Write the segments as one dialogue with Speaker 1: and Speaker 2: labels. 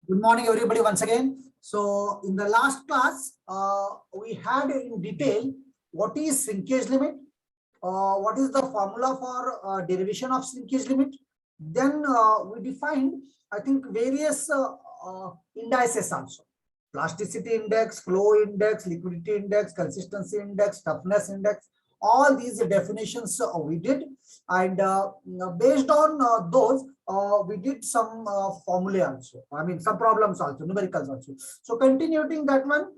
Speaker 1: Good morning, everybody, once again. So, in the last class, we had in detail what is shrinkage limit, what is the formula for derivation of shrinkage limit. Then we defined, I think, various indices also. Plasticity index, flow index, liquidity index, consistency index, toughness index. All these definitions we did, and based on those, we did some formulae also. I mean, some problems also, numericals also. So continuing that one,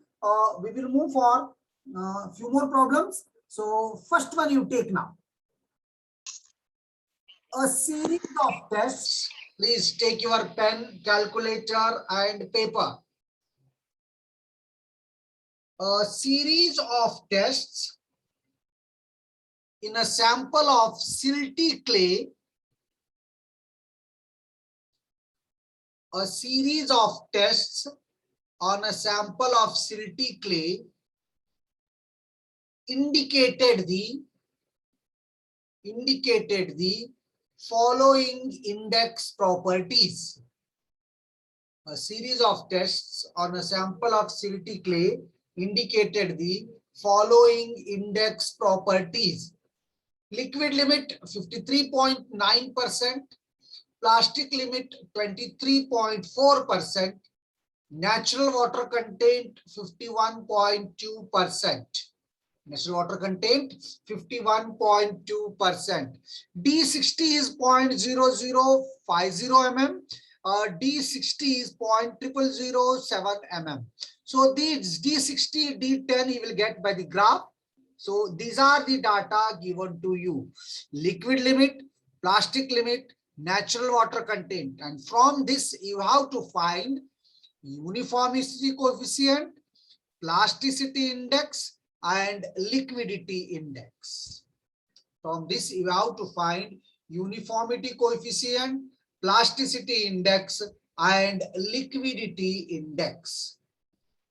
Speaker 1: we will move for few more problems. So first one you take now. A series of tests. Please take your pen, calculator, and paper. A series of tests in a sample of silty clay. A series of tests on a sample of silty clay indicated the following index properties. A series of tests on a sample of silty clay indicated the following index properties. Liquid limit 53.9%, plastic limit 23.4%, natural water content 51.2%. Natural water content 51.2%. D60 is 0.0050 mm. D60 is 0.0007 mm. So these D60, D10 you will get by the graph. So these are the data given to you. Liquid limit, plastic limit, natural water content. And from this you have to find uniformity coefficient, plasticity index, and liquidity index. From this you have to find uniformity coefficient, plasticity index, and liquidity index.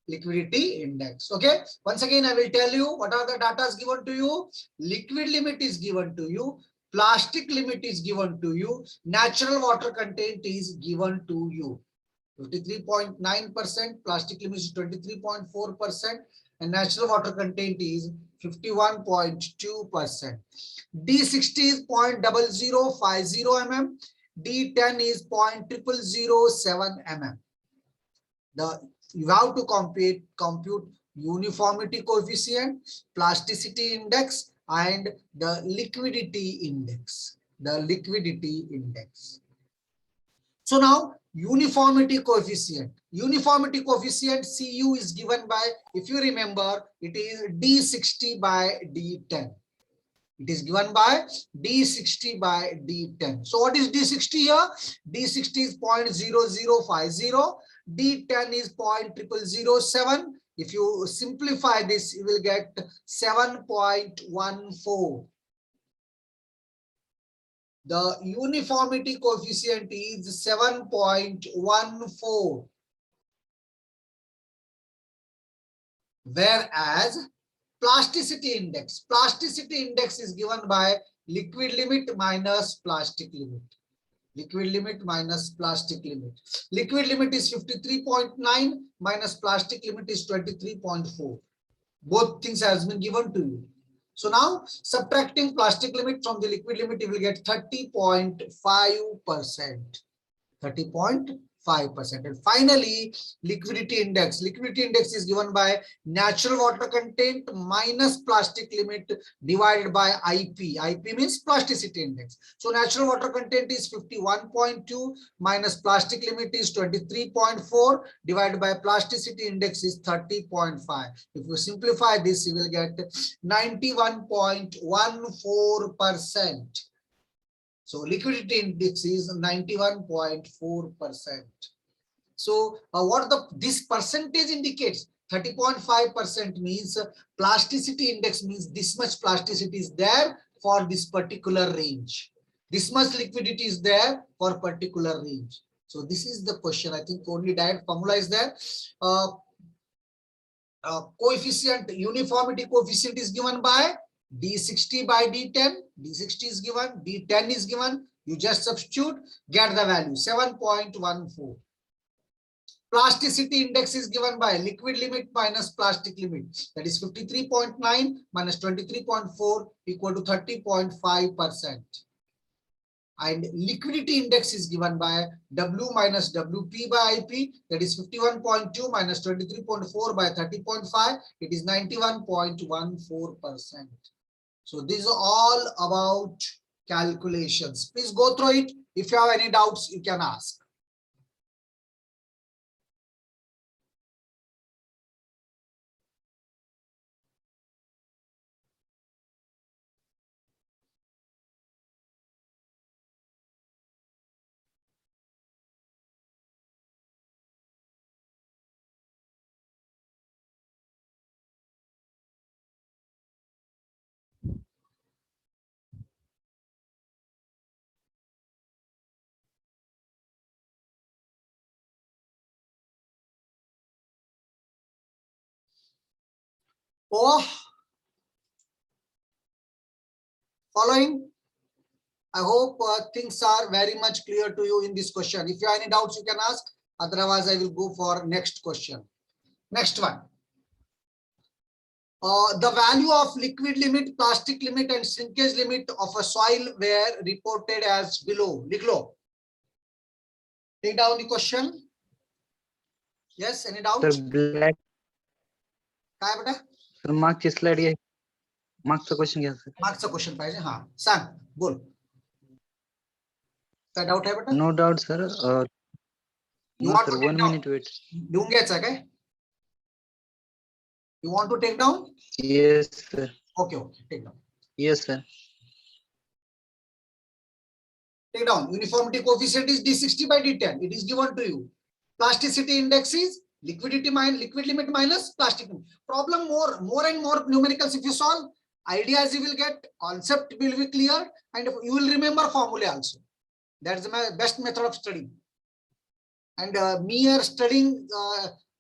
Speaker 1: Liquidity index. Okay, once again I will tell you what are the data given to you. Liquid limit is given to you, plastic limit is given to you, natural water content is given to you. 53.9%, plastic limit is 23.4%, and natural water content is 51.2%. D60 is 0.0050 mm, D10 is 0.0007 mm. You have to compute uniformity coefficient, plasticity index, and the liquidity index. So now uniformity coefficient. Uniformity coefficient Cu is given by, if you remember, it is D60 by D10. It is given by D60 by D10. So what is D60 here? D60 is 0.0050. D10 is 0.0007. If you simplify this, you will get 7.14. The uniformity coefficient is 7.14. Whereas plasticity index is given by liquid limit minus plastic limit. Liquid limit minus plastic limit. Liquid limit is 53.9 minus plastic limit is 23.4. Both things has been given to you. So now subtracting plastic limit from the liquid limit, you will get 30.5%. 30.5%. And finally, liquidity index. Liquidity index is given by natural water content minus plastic limit divided by IP. IP means plasticity index. So natural water content is 51.2 minus plastic limit is 23.4 divided by plasticity index is 30.5. If you simplify this, you will get 91.14%. So liquidity index is 91.4%. So what this percentage indicates? 30.5% means plasticity index means this much plasticity is there for this particular range. This much liquidity is there for particular range. So this is the question. I think only direct formula is there. Coefficient, uniformity coefficient is given by D60 by D10. D60 is given, D10 is given. You just substitute, get the value 7.14. Plasticity index is given by liquid limit minus plastic limit. That is 53.9 minus 23.4 equal to 30.5%. And liquidity index is given by W minus WP by IP. That is 51.2 minus 23.4 by 30.5. It is 91.14%. So these are all about calculations. Please go through it. If you have any doubts, you can ask. Oh, following. I hope things are very much clear to you in this question. If you have any doubts, you can ask. Otherwise, I will go for next question. Next one. The value of liquid limit, plastic limit, and shrinkage limit of a soil were reported as below. Liglo. Take down the question. Yes, any doubts?
Speaker 2: Sir, black.
Speaker 1: काय बेटा?
Speaker 2: Sir, मागची slide घ्या. मागचा question घ्या sir.
Speaker 1: मागचा question पाहिजे. हा, सांग, बोल. काय doubt आहे बेटा?
Speaker 2: No doubt sir.
Speaker 1: You
Speaker 2: No
Speaker 1: want
Speaker 2: sir,
Speaker 1: to take
Speaker 2: 1
Speaker 1: down?
Speaker 2: minute wait.
Speaker 1: लिहून घ्यायचं काय? You want to take down?
Speaker 2: Yes sir.
Speaker 1: Okay, okay, take down.
Speaker 2: Yes sir.
Speaker 1: Take down. Uniformity coefficient is D60 by D10. It is given to you. Plasticity index is liquidity minus liquid limit minus plastic limit. Problem more and more numericals if you solve, ideas you will get, concept will be clear, and you will remember formula also. That's my best method of studying. And mere studying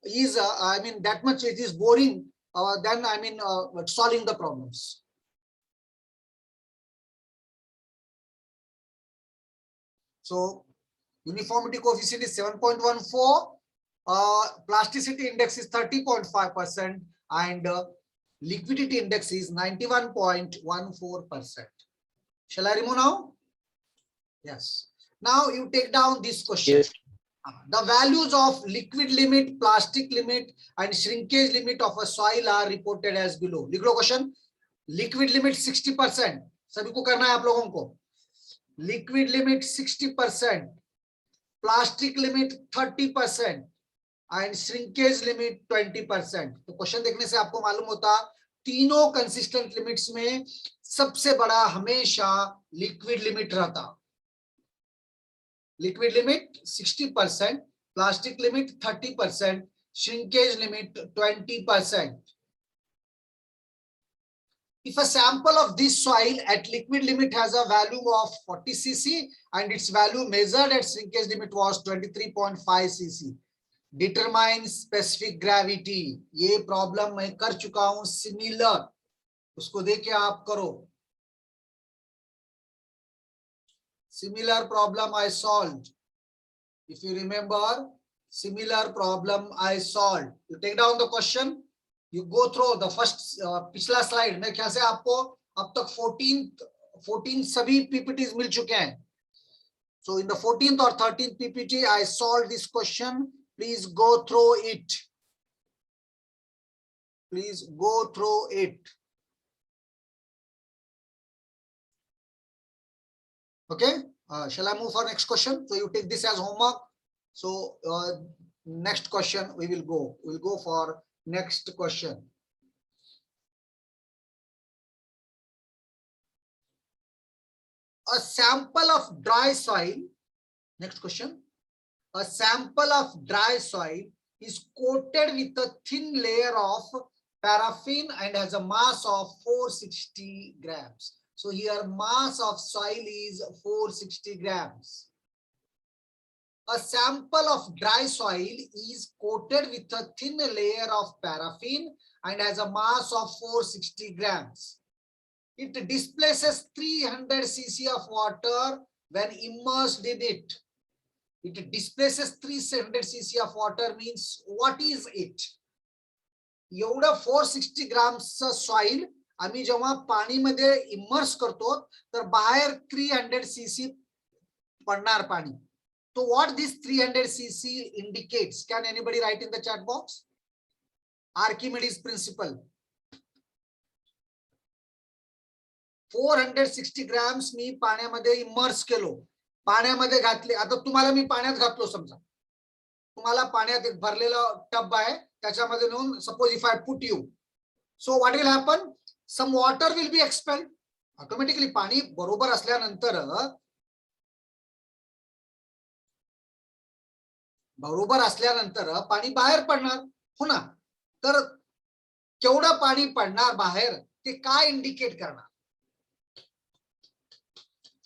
Speaker 1: is, I mean, that much it is boring than, I mean, solving the problems. So uniformity coefficient is 7.14. Plasticity index is 30.5%, and liquidity index is 91.14%. Shall I remove now? Yes. Now you take down this question.
Speaker 2: Yes.
Speaker 1: The values of liquid limit, plastic limit, and shrinkage limit of a soil are reported as below. लिख लो question. Liquid limit 60%. सभी को करना है आप लोगों को. Liquid limit 60%. Plastic limit 30%. And shrinkage limit 20%. तो question देखने से आपको मालूम होता तीनों कंसिस्टेंट लिमिट्स में सबसे बड़ा हमेशा लिक्विड लिमिट रहता. Liquid limit 60%, plastic limit 30%, shrinkage limit 20%. If a sample of this soil at liquid limit has a value of 40 cc and its value measured at shrinkage limit was 23.5 cc, determine specific gravity. ये problem मैं कर चुका हूं similar, उसको देख आप करो. Similar problem I solved. If you remember, similar problem I solved. You take down the question. You go through the first पिछला slide. मेरे ख्याल से आपको अब तक 14 सभी PPTs मिल चुके हैं. So in the 14th or 13th PPT, I solved this question. Please go through it. Please go through it. Okay. Shall I move for next question? So you take this as homework. So next question we will go. We'll go for next question. A sample of dry soil. Next question. A sample of dry soil is coated with a thin layer of paraffin and has a mass of 460 grams. So here mass of soil is 460 grams. A sample of dry soil is coated with a thin layer of paraffin and has a mass of 460 grams. It displaces 300 cc of water when immersed in it. It displaces 300 cc of water means what is it? एवढं 460 ग्रामचं soil आम्ही जेव्हा पाणीमध्ये immerse करतो तर बाहेर 300 cc पडणार पाणी. So what this 300 cc indicates? Can anybody write in the chat box? Archimedes principle. 460 grams मी पाण्यामध्ये immerse केलो, पाण्यामध्ये घातले. आता तुम्हाला मी पाण्यात घातलो, समजा तुम्हाला पाण्यात एक भरलेला टब आहे, त्याच्यामध्ये नेऊन suppose if I put you, so what will happen, some water will be expelled automatically. पाणी बरोबर असल्यानंतर पाणी बाहेर पडणार, हो ना. तर केवढं पाणी पडणार बाहेर ते काय इंडिकेट करणार?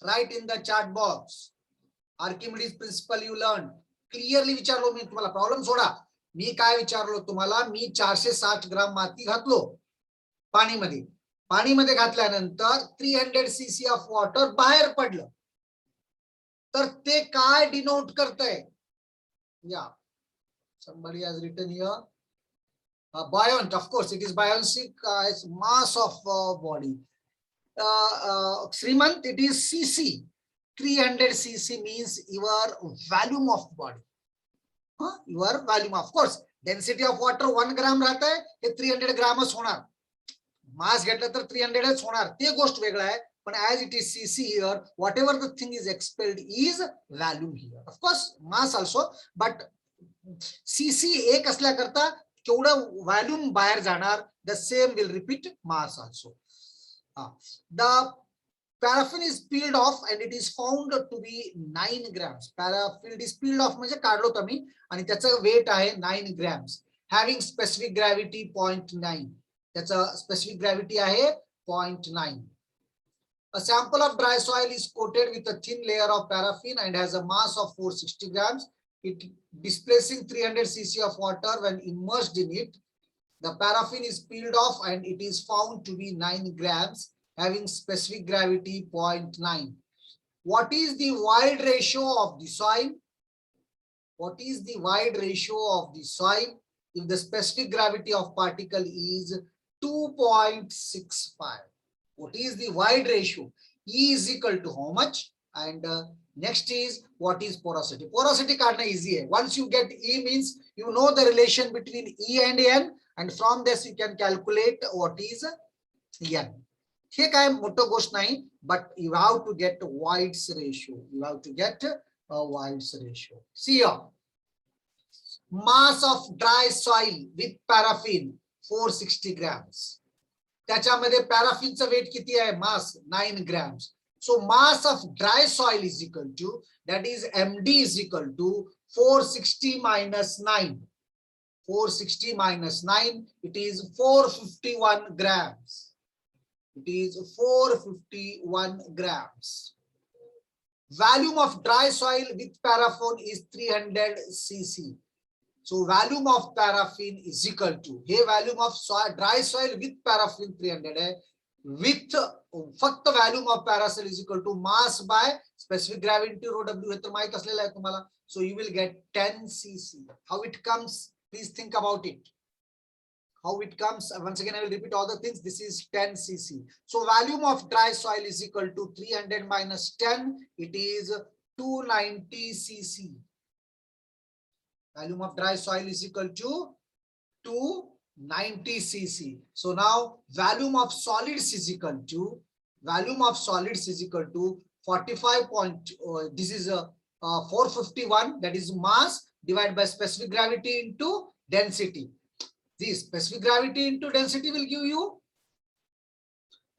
Speaker 1: Write in the chat box. Archimedes principle you learn. Clearly विचारलो मी तुम्हाला, प्रॉब्लेम सोडा. मी काय विचारलो तुम्हाला, मी 460 ग्राम माती घातलो पाणीमध्ये, पाणीमध्ये घातल्यानंतर 300 cc ऑफ वॉटर बाहेर पडलं, तर ते काय डिनोट करतंय? या somebody has written here buoyant. Of course it is buoyancy as mass of body. Srimant, it is cc. 300 cc means your volume of body. Your volume, of course density of water 1 gram राहत आहे, हे 300 ग्रामच होणार. मास घेतलं तर 300च होणार, ते गोष्ट वेगळं आहे. पण as it is cc here, whatever the thing is expelled is volume here. Of course mass also, but cc एक असल्याकरता केवढं व्हॉल्यूम बाहेर जाणार, the same will repeat mass also. The paraffin is peeled off and it is found to be 9 grams. Paraffin is peeled off म्हणजे काढलो तुम्ही, आणि त्याचं wait आहे 9 grams. Having specific gravity 0.9. त्याचं specific gravity आहे 0.9. A sample of dry soil is coated with a thin layer of paraffin and has a mass of 460 grams. It displacing 300 cc of water when immersed in it. The paraffin is peeled off and it is found to be 9 grams, having specific gravity 0.9. What is the void ratio of the soil? What is the void ratio of the soil if the specific gravity of particle is 2.65? What is the void ratio? E is equal to how much? And next is what is porosity? Porosity काढणं easy है. Once you get E means you know the relation between E and N, and from this you can calculate what is N. हे काय मोठं गोष्ट नाही, but you have to get Void's ratio. You have to get a Void's ratio. See here, mass of dry soil with paraffin 460 grams. त्याच्यामध्ये पॅराफिनचं wait किती आहे? मास 9 grams. So mass of dry soil is equal to, that is MD is equal to 460 minus 9. 460 minus 9, it is 451 grams. It is 451 grams. Volume of dry soil with paraffin is 300 cc. So volume of paraffin is equal to, hey volume of dry soil with paraffin 300 है, with फक्त volume of paraffin is equal to mass by specific gravity rho w, हे तर माहित असलेलं आहे तुम्हाला. So you will get 10 cc. How it comes? Please think about it. How it comes? Once again I will repeat all the things. This is 10 cc. So volume of dry soil is equal to 300 minus 10. It is 290 cc. Volume of dry soil is equal to 290 cc. So now volume of solids is equal to, volume of solids is equal to 45 point, this is 451, that is mass divided by specific gravity into density. This specific gravity into density will give you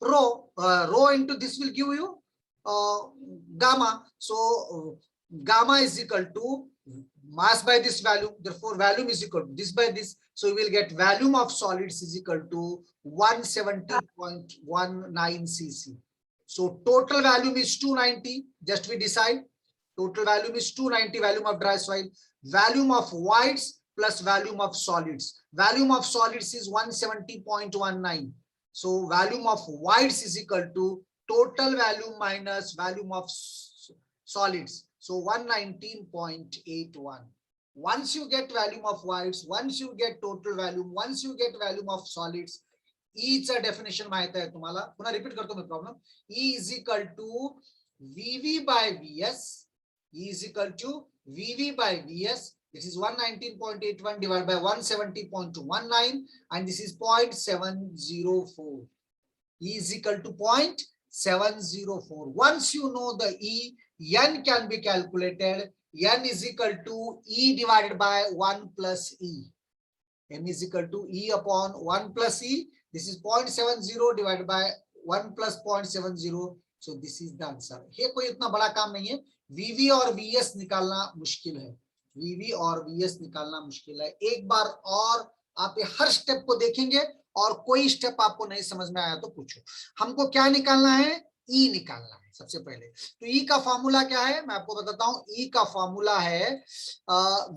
Speaker 1: rho, rho into this will give you gamma. So gamma is equal to mass by this volume, therefore volume is equal to this by this. So you will get volume of solids is equal to 170.19 cc. So total volume is 290. Just we decide total volume is 290, volume of dry soil. Volume of voids plus volume of solids. Volume of solids is 170.19. So volume of voids is equal to total volume minus volume of solids. So 119.81. Once you get volume of voids, once you get total volume, once you get volume of solids, E चा definition माहित आहे तुम्हाला. पुन्हा repeat करतो मी problem. E is equal to VV by VS. E is equal to VV by VS. This is 119.81 divided by 170.19 and this is 0.704. E is equal to 0.704. Once you know the E, N can be calculated. N is equal to E divided by 1 plus E. N is equal to E upon 1 plus E. This is 0.70 divided by 1 plus 0.70. So this is the answer. ये कोई इतना बड़ा काम नहीं है. VV और VS निकालना मुश्किल है. VV और VS निकालना मुश्किल है. एक बार और आप ये हर स्टेप को देखेंगे और कोई स्टेप आपको नहीं समझ में आया तो पूछो. हमको क्या निकालना है? E निकालना है सबसे पहले. तो E का फॉर्मूला क्या है मैं आपको बताता हूं. E का फॉर्मूला है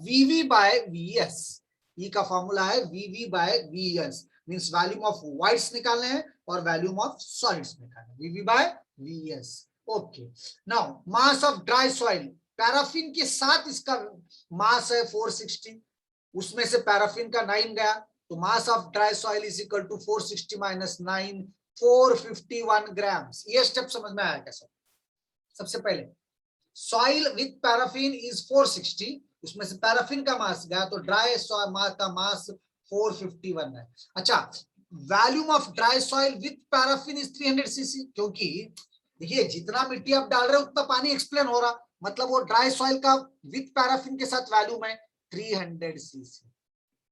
Speaker 1: VV by VS. E का फॉर्मूला है VV by VS. Means volume of wides निकालने हैं और वॉल्यूम ऑफ सॉलिड्स निकालने हैं. VV by VS. Okay. Now mass of dry soil. Paraffin के साथ इसका मास है 460. उसमें से पैराफिन का 9 गया तो mass of dry soil is equal to 460 minus 9, 451 grams. ये स्टेप समझ में आया कैसे? सबसे पहले सॉइल विथ पैराफिन इज 460. उसमें से पैराफिन का मास गया तो ड्राई सॉइल का मास 451 है. अच्छा, volume of dry soil with paraffin is 300 CC. क्योंकि देखिए जितना मिट्टी आप डाल रहे हो उतना पानी एक्सप्लेन हो रहा, मतलब वो ड्राई सॉइल का विथ पैराफिन के साथ वॉल्यूम है 300 सीसी.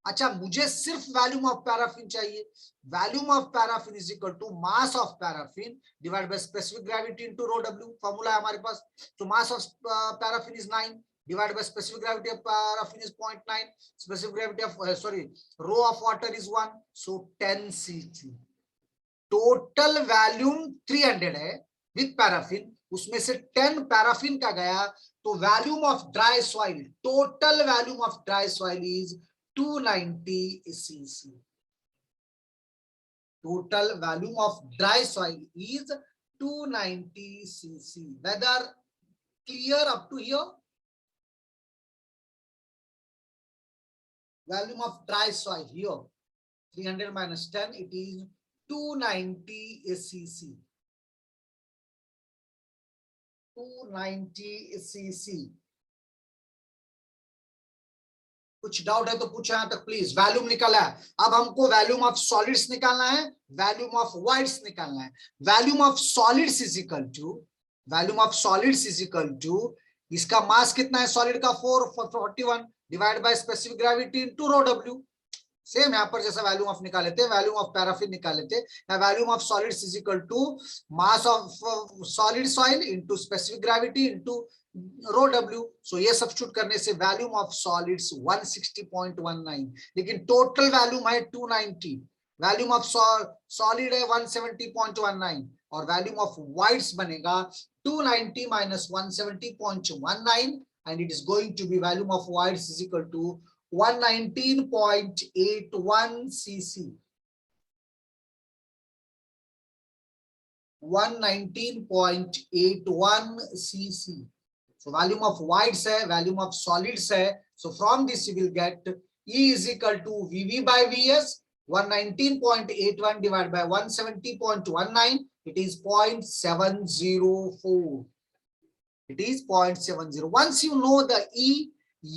Speaker 1: अच्छा, मुझे सिर्फ वॉल्यूम ऑफ पैराफिन चाहिए. Volume of paraffin is equal to mass of paraffin divide by specific gravity into rho W. Formula है हमारे पास. तो mass of paraffin is 9 divided by specific gravity of paraffin is 0.9. Specific gravity of rho of water is 1. So 10 cc. Total volume 300 है with paraffin. उसमें से 10 paraffin का गया तो volume of dry soil, total volume of dry soil is 290 cc. Total volume of dry soil is 290 cc. Whether clear up to here? Volume of dry soil here 300 minus 10, it is 290 cc. 290 cc. कुछ doubt है तो पूछो यहां तक please. Volume निकाला है. अब हमको वॉल्यूम ऑफ सॉलिड्स निकालना है, वॉल्यूम ऑफ वाइड्स निकालना है. Volume of solids is equal to, volume of solids is equal to, इसका मास कितना है सॉलिड का 441 divide by specific gravity into rho W. Same यहाँ पर जैसा वॉल्यूम ऑफ निकाल लेते हैं, वॉल्यूम ऑफ पैराफिन निकाल लेते हैं. Volume of solids is equal to mass of solid soil into specific gravity into rho W. So ये सब्स्टिट्यूट करने से वॉल्यूम ऑफ सॉलिड्स 160.19, लेकिन टोटल वॉल्यूम है 290. वॉल्यूम ऑफ सॉलिड है 170.19 और वॉल्यूम ऑफ वाइड्स बनेगा 290 minus 170.19 and it is going to be volume of voids is equal to 119.81 cc. 119.81 cc. So volume of voids है, volume of solids है. So from this you will get E is equal to VV by VS. 119.81 divided by 170.19. It is 0.704. It is 0.70. Once you know the E,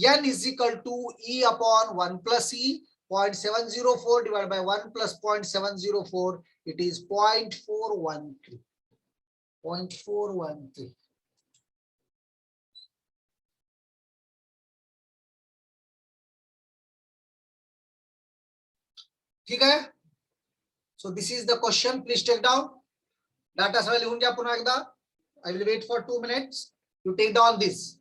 Speaker 1: N is equal to E upon 1 plus E. 0.704 divided by 1 plus 0.704. It is 0.413. 0.413. ठीक है. So this is the question. Please take down. Data सगळं लिहून घ्या पुन्हा एकदा. I will wait for 2 minutes. You take down this.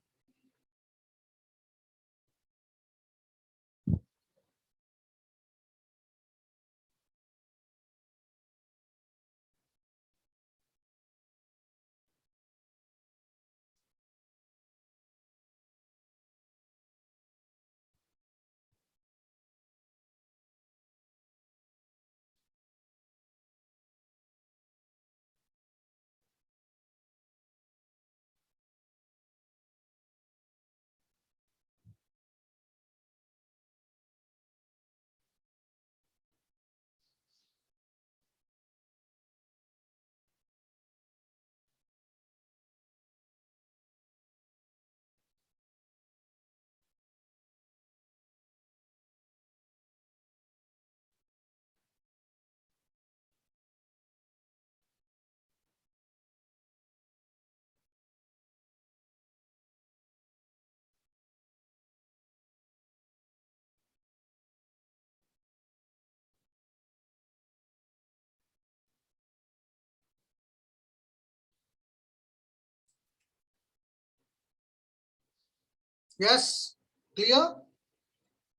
Speaker 1: Yes, clear?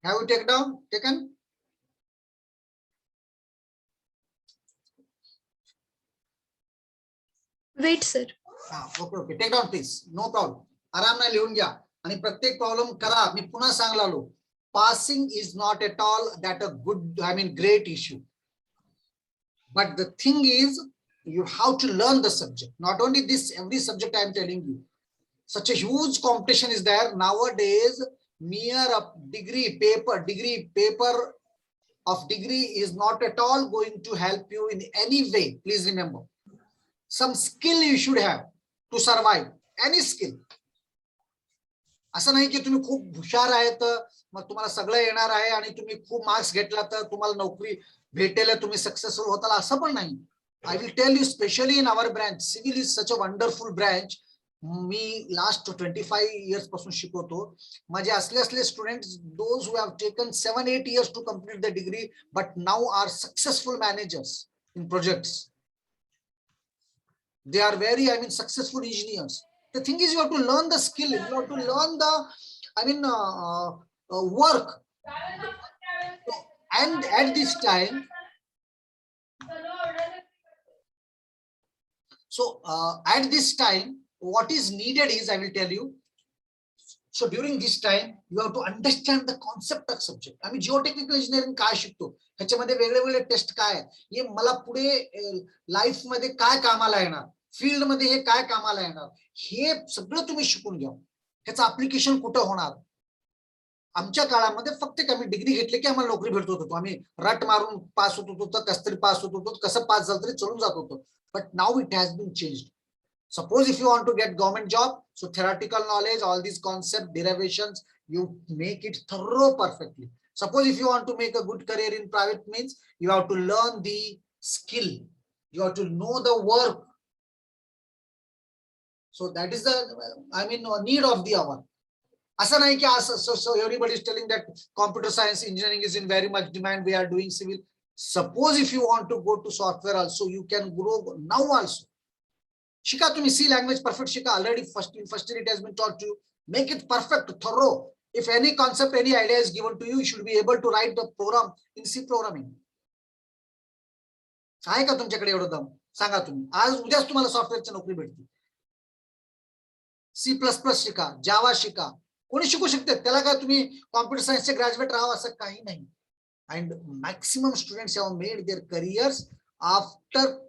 Speaker 1: Have you taken?
Speaker 3: Wait, sir.
Speaker 1: Okay take down please, no problem. आरामने लिहून घ्या आणि प्रत्येक प्रॉब्लेम करा. मी पुन्हा सांगलालो, passing is not at all that a good, I mean great issue. But the thing is, you have to learn the subject. Not only this, every subject I am telling you. Such a huge competition is there nowadays. Mere degree paper of degree is not at all going to help you in any way. Please remember, some skill you should have to survive. Any skill. असं नाही की तुम्ही खूप हुशार आहेत मग तुम्हाला सगळं येणार आहे आणि तुम्ही खूप मार्क्स घेतला तर तुम्हाला नोकरी भेटेल, तुम्ही सक्सेसफुल होताल, असं पण नाही. I will tell you, especially in our branch, civil is such a wonderful branch. Me last 25 years पासून शिकवतो. माझे असले students, those who have taken 7-8 years to complete the degree but now are successful managers in projects. They are very, I mean, successful engineers. The thing is, you have to learn the skill, you have to learn the, I mean, work. And at this time, at this time, what is needed is, I will tell you. So during this time, you have to understand the concept of subject. I mean, geotechnical engineering काय शिकतो, ह्याच्यामध्ये वेगळे test काय, हे मला पुढे life मध्ये काय कामाला येणार, फील्ड मध्ये हे काय कामाला येणार, हे सगळं तुम्ही शिकून घ्या. ह्याचं ऍप्लिकेशन कुठं होणार. आमच्या काळामध्ये फक्त आम्ही डिग्री घेतली की आम्हाला नोकरी भेटत होतो. आम्ही रट मारून पास होत होतो, तर कसं तरी पास होत होतो, कसं पास झालं तरी चलून जात होतो. But now it has been changed. Suppose if you want to get government job, so theoretical knowledge, all these concept derivations, you make it thorough perfectly. Suppose if you want to make a good career in private means, you have to learn the skill, you have to know the work. So that is the, I mean, need of the hour. Asa nahi ki so everybody is telling that computer science engineering is in very much demand, we are doing civil. Suppose if you want to go to software also, you can grow now also. शिका तुम्ही C language perfect शिका. Already first year it has been taught to you. Make it perfect, thorough. If any concept, any idea is given to you, you should be able to write the program in C programming. आहे का तुमच्याकडे एवढं दम? सांगा तुम्ही. आज उद्याच तुम्हाला सॉफ्टवेअरची नोकरी भेटते. C++ शिका, जावा शिका. कोणी शिकू शकते, त्याला काय तुम्ही कॉम्प्युटर सायन्सचे ग्रॅज्युएट राहा असं काही नाही. And maximum students have made their careers after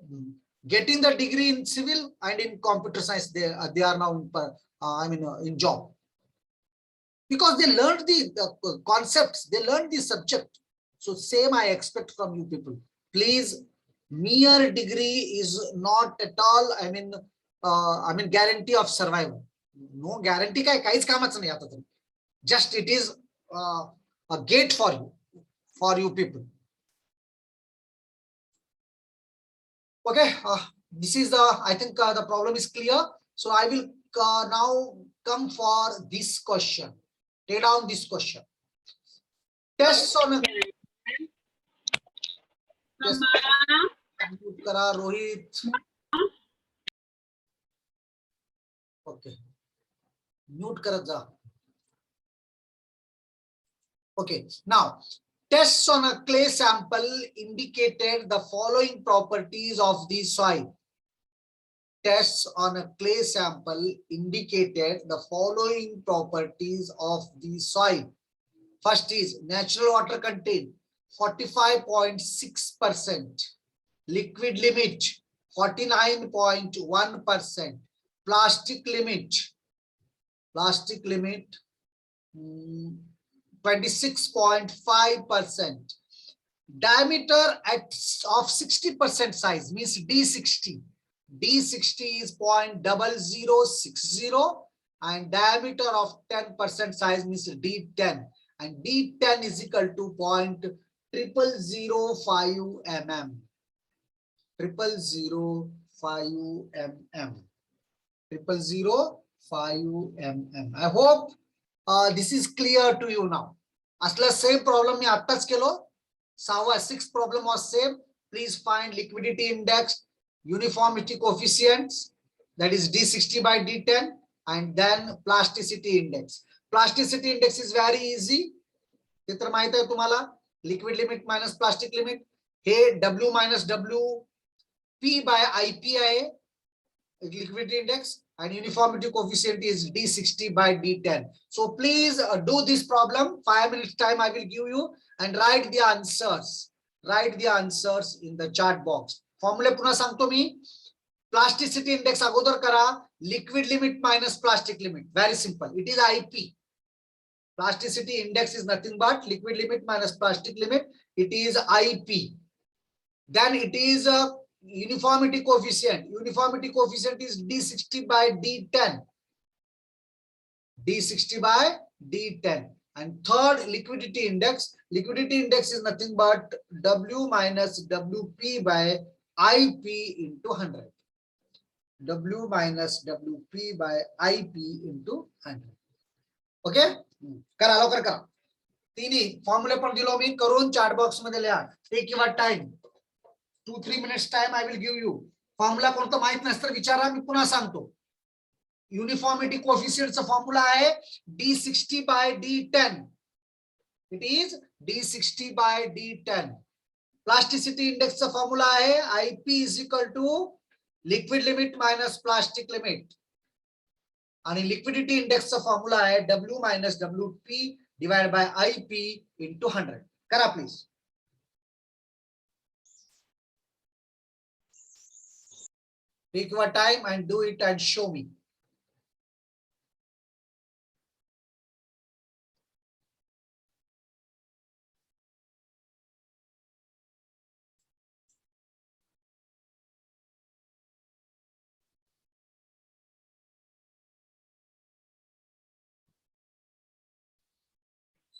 Speaker 1: getting the degree in civil and in computer science. They are now in job, because they learned the concepts, they learned the subject. So same I expect from you people. Please, mere degree is not at all, I mean guarantee of survival. No guarantee काय काहीच कामाचं नाही आता. Just it is a gate for you people. Okay, this is the, I think the problem is clear. So I will now come for this question. Take down this question. Tests on a test. Mute kara Rohit. Okay. Mute karat ja. Okay. Now, tests on a clay sample indicated the following properties of the soil. Tests on a clay sample indicated the following properties of the soil. First is natural water content 45.6%, liquid limit 49.1%, plastic limit 26.5%, diameter of 60% size means D60. D60 is 0.0060 and diameter of 10% size means D10, and D10 is equal to 0.0005 mm. 0.005 mm. 0.005 mm. I hope this is clear to you now. Asla same problem मी आत्ताच केलो. 6th problem was same. Please find liquidity index, uniformity coefficients, that is D60 by D10, and then plasticity index. Plasticity index is very easy, ते तर माहित आहे तुम्हाला. Liquid limit minus plastic limit हे W minus W P by IP आहे liquidity index, and uniformity coefficient is D60 by D10. So please do this problem. 5 minutes time I will give you and write the answers. Write the answers in the chat box. Formula पुन्हा सांगतो मी. Plasticity index अगोदर करा. Liquid limit minus plastic limit. Very simple. It is IP. Plasticity index is nothing but liquid limit minus plastic limit. It is IP. Then it is a uniformity coefficient. Uniformity coefficient is D60 by D10. D60 by D10. And third, liquidity index. Liquidity index is nothing but W minus WP by IP into 100. W minus WP by IP into 100. Okay? करा लवकर करा. तिन्ही फॉर्म्युले पण दिलो मी, करून chat box मध्ये लिहा. Take your time. 2-3 minutes time I will give you. Formula कोणतं माहित नसतं तर विचारा, मी पुन्हा सांगतो. युनिफॉर्मिटी कोएफिशिएंटचा फॉर्म्युला आहे D60 by D10. It is D60 by D10. Plasticity इंडेक्सचा फॉर्म्युला आहे IP is equal to liquid limit minus plastic limit. आणि लिक्विडिटी इंडेक्सचा फॉर्म्युला आहे W minus WP divide by IP into 100. करा please. Take your time and do it and show me.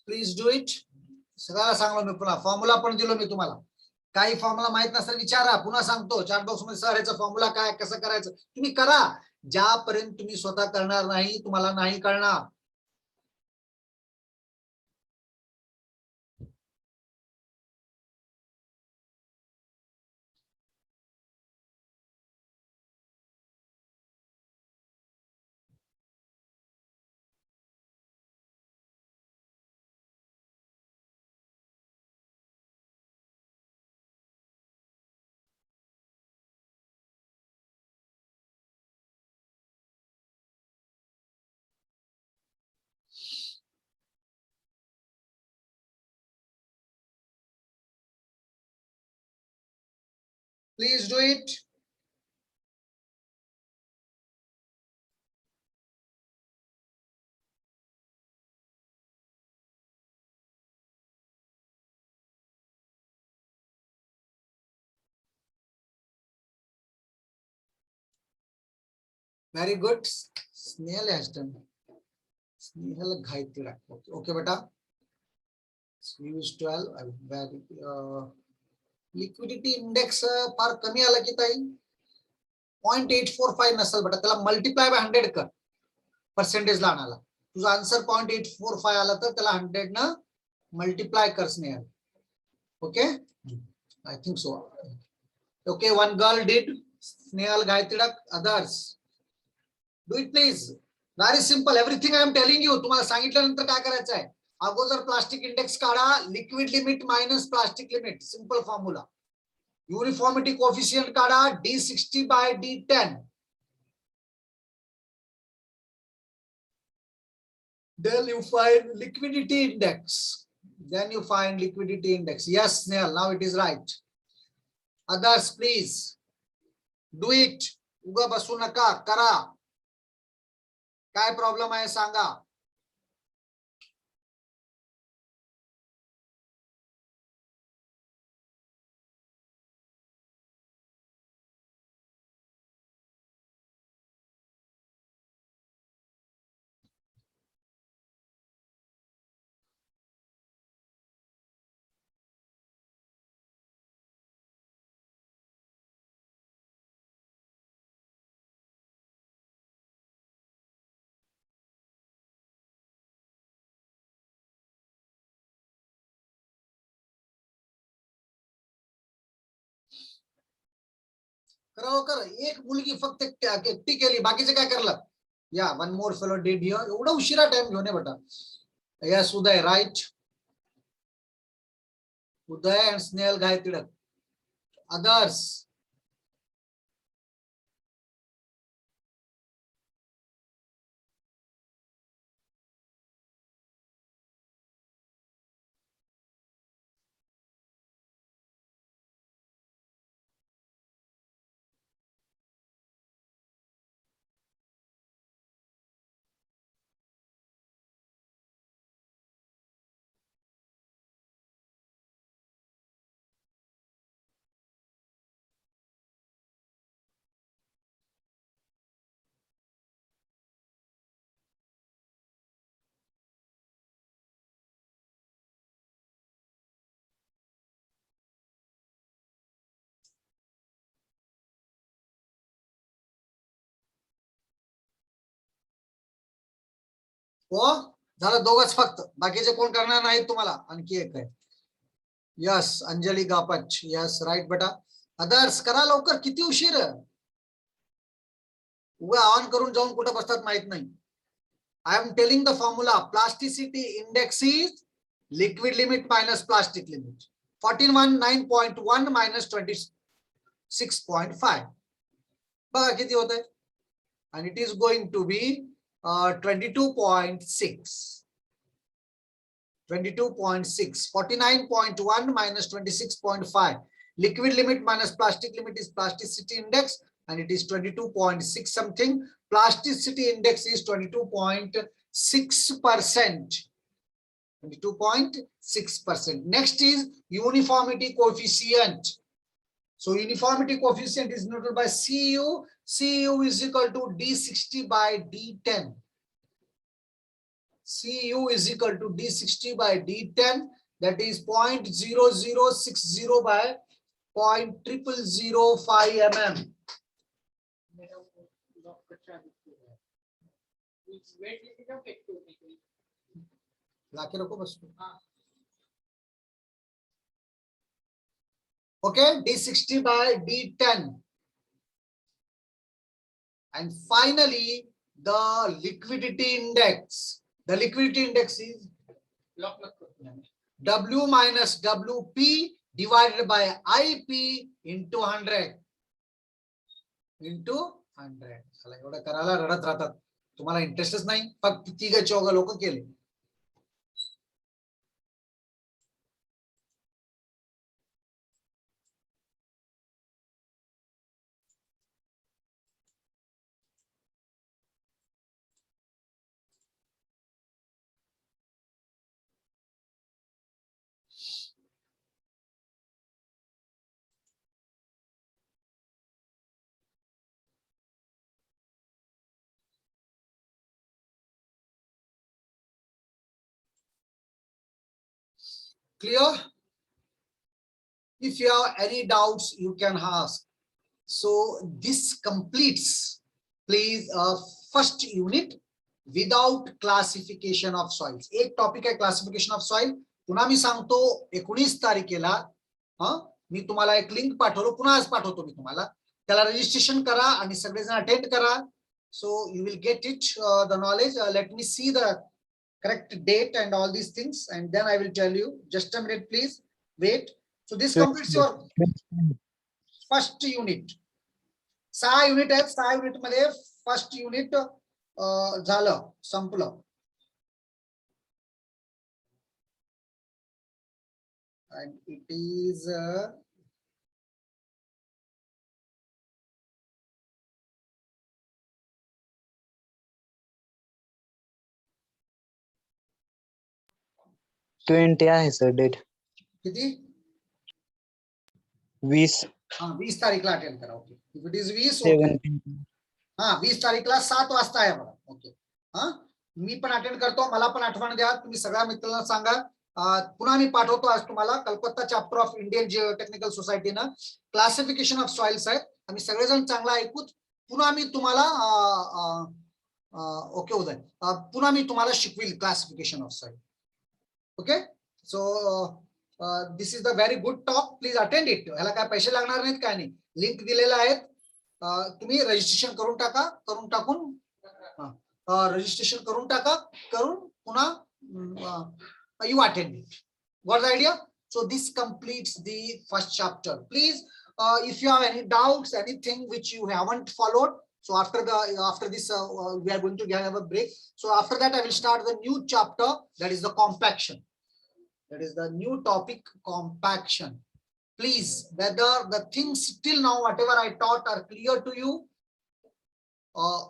Speaker 1: Please do it. सगळ्याला सांगलो मी पुन्हा. Formula पण दिलो मी तुम्हाला. काही फॉर्म्युला माहित नसेल विचारा, पुन्हा सांगतो. चॅट बॉक्स मध्ये सर याचा फॉर्म्युला काय, कसं करायचं, तुम्ही करा. ज्यापर्यंत तुम्ही स्वतः करणार नाही तुम्हाला नाही कळणार. Please do it. Very good. Snail has done. Snail घायतीडा. Okay बेटा. Use 12. लिक्विडिटी इंडेक्स फार कमी आला की ताई 0.845 नसेल बेटा, त्याला मल्टिप्लाय बाय 100 कर पर्सेंटेज ला आणायला. तुझा आन्सर 0.845 आला तर त्याला 100 न मल्टिप्लाय कर Snehal. Okay, I think so. Okay, one girl did. Snehal Gaytidak. Others do it please. Very simple. Everything I am telling you. तुम्हाला सांगितल्यानंतर काय करायचं आहे, अगोदर प्लास्टिक इंडेक्स काढा. Liquid limit minus plastic limit. Simple formula. Uniformity coefficient काढा. D60 by D10. Then you find liquidity index. Then you find liquidity index. Yes, Snail, now it is right. Others, please do it. उगा बसू नका, करा. काय problem आहे सांगा. कर. एक मुलगी फक्त एकटी केली, बाकीचे काय करलं. या one more fellow did here. एवढा उशिरा टाइम घेऊन बेटा. Yes Uday right. Uday and Snehal Gaytidak. Others. हो झालं दोघच फक्त. बाकीचे कोण करणार नाही तुम्हाला. आणखी एक आहे. यस अंजली गापच. यस राईट बेटा. अदर्स करा लवकर. किती उशीर. उगा ऑन करून जाऊन कुठं बसतात माहित नाही. I am telling the formula. Plasticity index is liquid limit minus plastic limit. 1419.1 minus 26.5. बघा किती होत आहे. And it is going to be 22.6. 22.6. 49.1 minus 26.5. Liquid limit minus plastic limit is plasticity index, and it is 22.6 something. Plasticity index is 22.6%. 22.6%. Next is uniformity coefficient. So uniformity coefficient is noted by CU. CU is equal to D60 by D10. CU is equal to D60 by D10. That is 0.0060 by 0.0005 mm. Okay, D60 by D10. And finally, the liquidity index. The liquidity index is W minus WP divided by IP into 100. Into 100. चला एवढं करायला रडत राहतात. तुम्हाला इंटरेस्टच नाही. फक्त तिघ चौघ लोक केले. Clear? If you have any doubts, you can ask. So this completes, please, first unit without classification of soils. एक टॉपिक आहे क्लासिफिकेशन ऑफ सॉइल. पुन्हा मी सांगतो 19 तारखेला मी तुम्हाला एक लिंक पाठवतो. पुन्हा आज पाठवतो मी तुम्हाला. त्याला रजिस्ट्रेशन करा आणि सगळेजण अटेंड करा. So you will get it, the knowledge. Let me see the correct date and all these things, and then I will tell you. Just a minute, please. Wait. So this completes your first unit. 6 unit आहेत. 6 unit मध्ये first unit झालं, संपलं. And it is
Speaker 2: twenty आहे sir date.
Speaker 1: किती?
Speaker 2: 20.
Speaker 1: 20 तारीखला attend करा. Okay. If it is 20 20 तारीखला 7 वाजता आहे बघा. ओके. मी पण अटेंड करतो. मला पण आठवण द्या. तुम्ही सगळ्या मित्रांना सांगा. पुन्हा मी पाठवतो आज तुम्हाला Calcutta chapter of Indian geotechnical सोसायटीनं क्लासिफिकेशन ऑफ सॉइल्स आहेत. आम्ही सगळेजण चांगला ऐकूत. पुन्हा मी तुम्हाला ओके उदय, पुन्हा मी तुम्हाला शिकविल classification of soil. Okay. So this is the very good talk. Please attend it. ह्याला काय पैसे लागणार नाहीत, काय नाही. लिंक दिलेला आहे. तुम्ही रजिस्ट्रेशन करून टाका. करून टाकून रजिस्ट्रेशन करून टाका, करून पुन्हा you attend it. Got the idea? So this completes the first chapter. Please, if you have any doubts, anything which you haven't followed, so after this we are going to have a break. So after that I will start the new chapter, that is the compaction. That is the new topic, compaction. Please, whether the things till now whatever I taught are clear to you,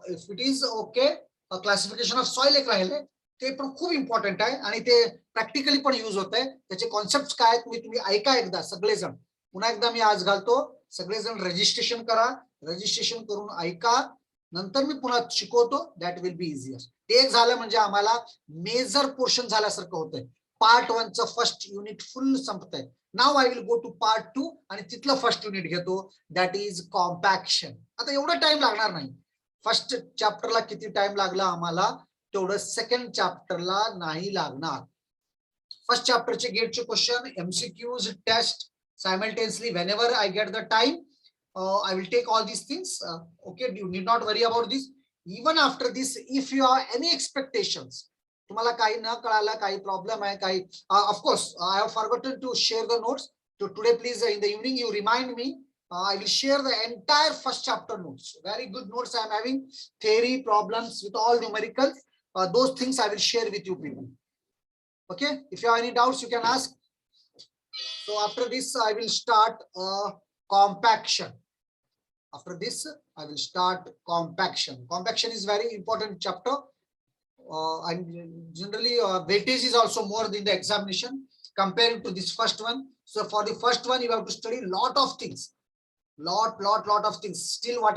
Speaker 1: if it is okay, classification of soil एक राहिले ते पण खूप important आहे आणि ते practically पण use होत आहे. त्याचे कॉन्सेप्ट काय आहेत मी तुम्ही ऐका एकदा सगळेजण. पुन्हा एकदा मी आज घालतो, सगळेजण रजिस्ट्रेशन करा, रजिस्ट्रेशन करून ऐका, नंतर मी पुन्हा शिकवतो. That will be easier. ते एक झालं म्हणजे आम्हाला मेजर पोर्शन झाल्यासारखं होतंय. पार्ट 1 चं फर्स्ट युनिट फुल संपतंय. Now I will go to part 2 आणि तिथलं फर्स्ट युनिट घेतो, दॅट इज कॉम्पॅक्शन. आता एवढा टाइम लागणार नाही. फर्स्ट चॅप्टरला किती टाइम लागला आम्हाला तेवढं सेकंड चॅप्टरला नाही लागणार. फर्स्ट चॅप्टरचे गेटचे question, MCQs, test simultaneously whenever I get the time, I will take all these things. Okay, you need not worry about this. Even after this, if you have any expectations, तुम्हाला काही न कळाला, काही problem आहे, काही of course I have forgotten to share the notes. So today please in the evening you remind me. I will share the entire first chapter notes. Very good notes I am having. Theory, problems with all numericals. Those things I will share with you people. Okay, if you have any doubts you can ask. So after this I will start compaction. After this I will start compaction. Compaction is very important chapter, and generally weightage is also more in the examination compared to this first one. So for the first one you have to study lot of things, lot of things. Still what